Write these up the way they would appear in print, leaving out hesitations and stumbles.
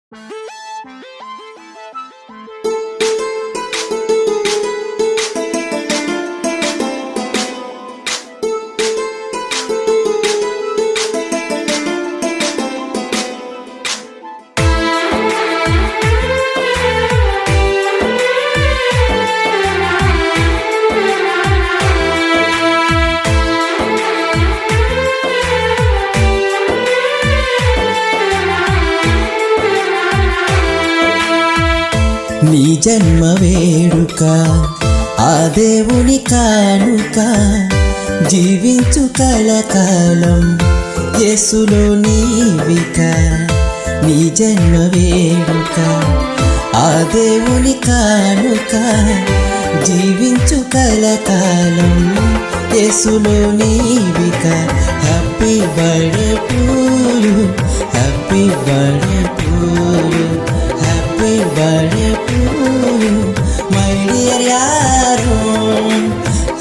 నీ జన్మ వేడుక ఆ దేవుని కానుక, జీవించు కలకాలం యేసులో నీవిక. నీ జన్మ వేడుక ఆ దేవుని కానుక, జీవించు కలకాలం యేసులో నీవిక. Happy birthday to you, happy birthday to you, happy birthday to you my dear యారో.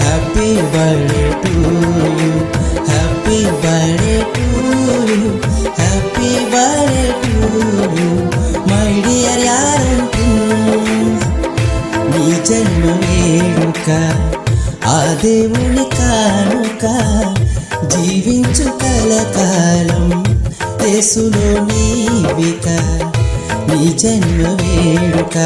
Happy birthday to you, happy birthday to you, happy birthday to you my dear యారో. నీ జన్మ వేడుక ఆ దేవుని కానుక, జీవించు కలకాలం యేసులో నీవిక. నీ జన్మ వేడుక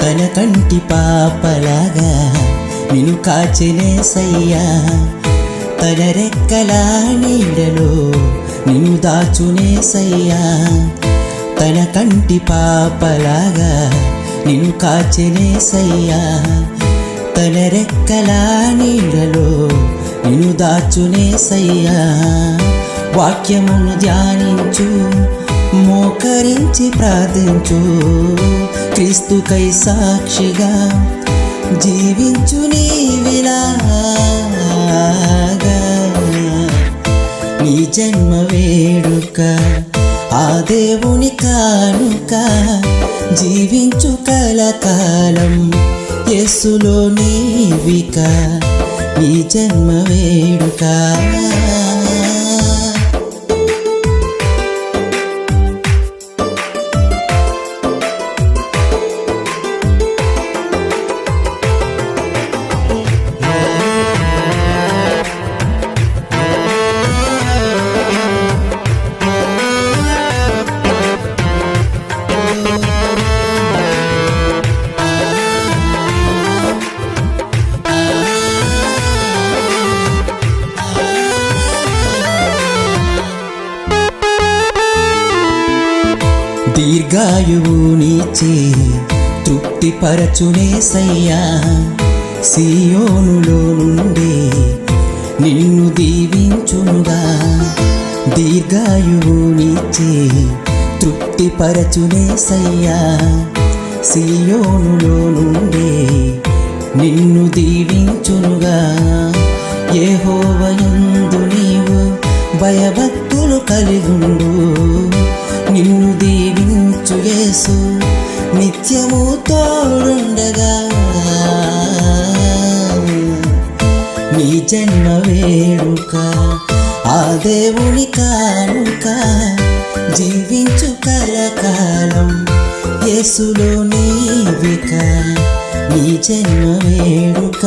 తన కంటి పాపలాగా నిన్ను కాచెనేసయ్యా. తన రెక్కల నీడలో నిన్ను దాచునేసయ్యా. తన కంటి పాపలాగా నిన్ను కాచెనేసయ్యా. తన రెక్కల నీడలో నిన్ను దాచునేసయ్యా. వాక్యమును ధ్యానించు, మోకరించి ప్రార్థించు, క్రీస్తుకై సాక్షిగా జీవించు నీవిలాగా. నీ జన్మ వేడుక ఆ దేవుని కానుక, జీవించు కలకాలం యేసులో నీవిక. నీ జన్మ వేడుక దీర్ఘాయువు నీచే తృప్తిపరచునేసయ్యా. సియోనులో నుండి నిన్ను దీవించునుగా. దీర్ఘాయువు నీచే తృప్తిపరచునేసయ్యా. సియోనులో నుండి నిన్ను దీవించునుగా. యెహోవాయందు నీవు భయభక్తులు కలిగుండు. నిన్ను దీవించు యేసు నిత్యము తోడుండగా. నీ జన్మ వేడుక ఆ దేవుని కానుక, జీవించు కలకాలం యేసులో నీవిక. నీ జన్మ వేడుక